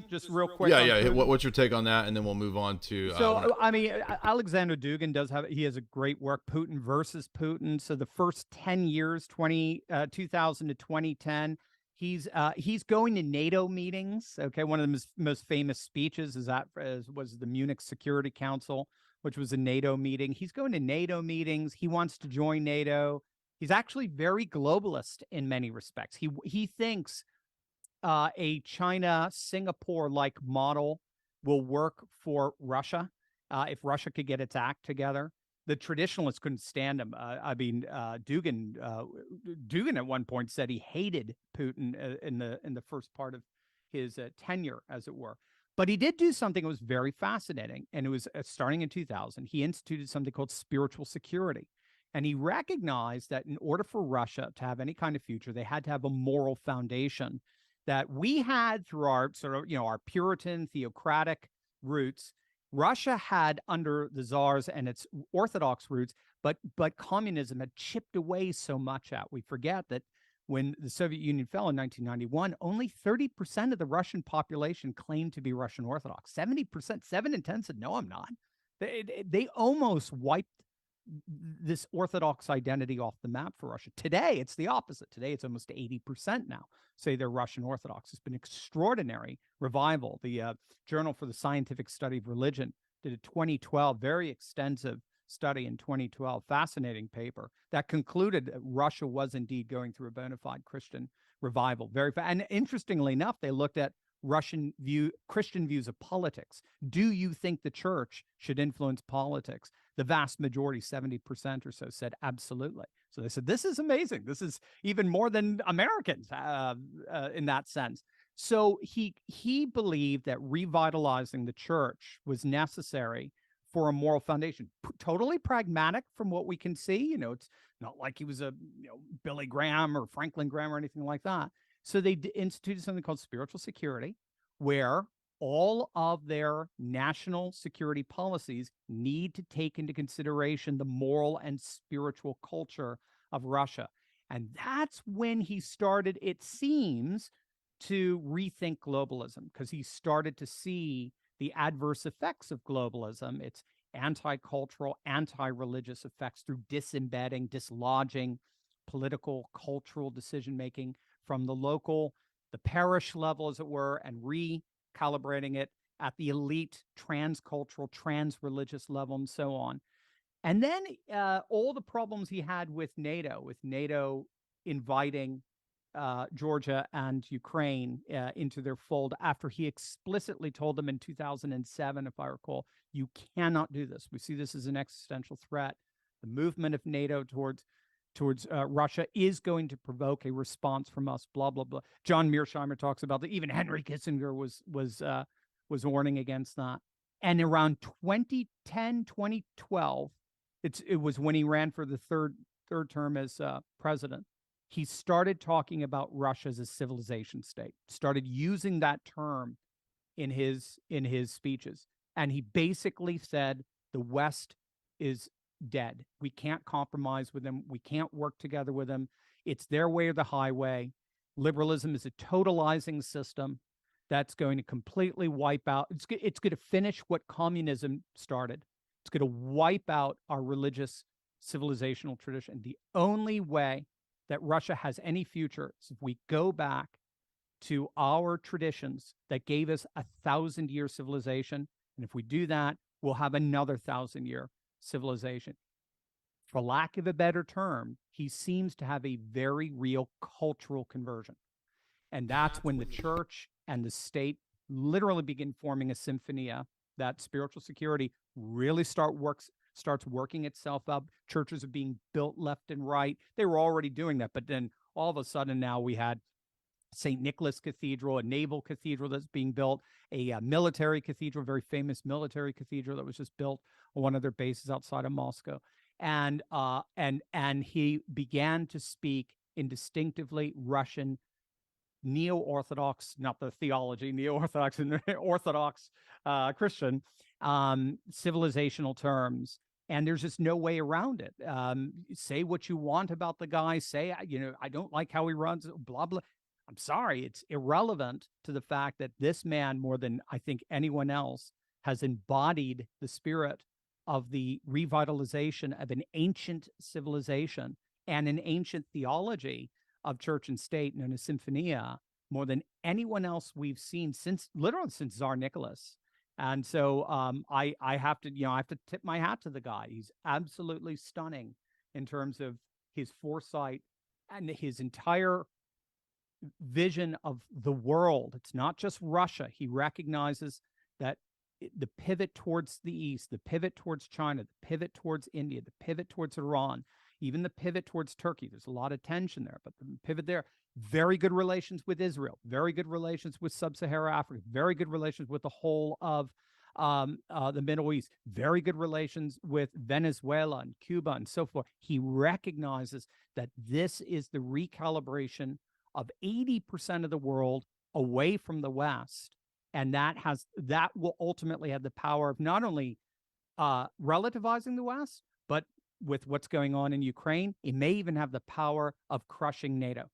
Just real quick Yeah, on yeah. Putin. What's your take on that? And then we'll move on to So, I mean, Alexander Dugin he has a great work, Putin versus Putin. So the first 10 years, 2000 to 2010, he's going to NATO meetings. Okay. One of the most famous speeches was the Munich Security Council, which was a NATO meeting. He's going to NATO meetings. He wants to join NATO. He's actually very globalist in many respects. He thinks a China Singapore like model will work for Russia if Russia could get its act together. The traditionalists couldn't stand him. Dugin at one point said he hated Putin in the first part of his tenure, as it were. But he did do something that was very fascinating, and it was starting in 2000. He instituted something called spiritual security. And he recognized that in order for Russia to have any kind of future, they had to have a moral foundation that we had through our sort of, our Puritan theocratic roots. Russia had under the czars and its Orthodox roots, but communism had chipped away so much at. We forget that when the Soviet Union fell in 1991, only 30% of the Russian population claimed to be Russian Orthodox. 70%, 7 in 10 said, no, I'm not. They almost wiped this Orthodox identity off the map for Russia. Today, it's the opposite. Today, it's almost 80% now say they're Russian Orthodox. It's been extraordinary revival. The Journal for the Scientific Study of Religion did a 2012, very extensive study in 2012, fascinating paper that concluded that Russia was indeed going through a bona fide Christian revival. And interestingly enough, they looked at Christian views of politics. Do you think the church should influence politics? The vast majority, 70% or so, said absolutely. So they said, this is amazing. This is even more than Americans in that sense. So he believed that revitalizing the church was necessary for a moral foundation. Totally pragmatic from what we can see. It's not like he was a Billy Graham or Franklin Graham or anything like that. So they instituted something called spiritual security, where all of their national security policies need to take into consideration the moral and spiritual culture of Russia. And that's when he started, it seems, to rethink globalism, because he started to see the adverse effects of globalism, its anti-cultural, anti-religious effects through disembedding, dislodging political, cultural decision-making from the parish level, as it were, and recalibrating it at the elite, transcultural, trans-religious level, and so on. And then all the problems he had with NATO inviting Georgia and Ukraine into their fold after he explicitly told them in 2007, if I recall, you cannot do this. We see this as an existential threat. The movement of NATO towards Russia is going to provoke a response from us. Blah blah blah. John Mearsheimer talks about that. Even Henry Kissinger was warning against that. And around 2010, 2012, it was when he ran for the third term as president. He started talking about Russia as a civilization state. Started using that term in his speeches, and he basically said the West is dead. We can't compromise with them. We can't work together with them. It's their way or the highway. Liberalism is a totalizing system that's going to completely wipe out. It's going to finish what communism started. It's going to wipe out our religious civilizational tradition. The only way that Russia has any future is if we go back to our traditions that gave us 1,000-year civilization. And if we do that, we'll have another 1,000-year civilization. For lack of a better term, he seems to have a very real cultural conversion. And that's when the church and the state literally begin forming a symphonia. That spiritual security really starts working itself up. Churches are being built left and right. They were already doing that, but then all of a sudden now we had St. Nicholas Cathedral, a naval cathedral that's being built, a military cathedral, very famous military cathedral that was just built on one of their bases outside of Moscow. And he began to speak in distinctively Russian neo-Orthodox, not the theology, neo-Orthodox and Orthodox Christian civilizational terms. And there's just no way around it. Say what you want about the guy. Say, I don't like how he runs, blah, blah. I'm sorry, it's irrelevant to the fact that this man, more than I think anyone else, has embodied the spirit of the revitalization of an ancient civilization and an ancient theology of church and state known as Symphonia more than anyone else we've seen since literally since Tsar Nicholas. And so I have to, I have to tip my hat to the guy. He's absolutely stunning in terms of his foresight and his entire vision of the world. It's not just Russia. He recognizes that the pivot towards the East, the pivot towards China, the pivot towards India, the pivot towards Iran, even the pivot towards Turkey. There's a lot of tension there, but the pivot there, very good relations with Israel, very good relations with sub-Saharan Africa, very good relations with the whole of the Middle East, very good relations with Venezuela and Cuba and so forth. He recognizes that this is the recalibration of 80% of the world away from the West. And that will ultimately have the power of not only relativizing the West, but with what's going on in Ukraine, it may even have the power of crushing NATO.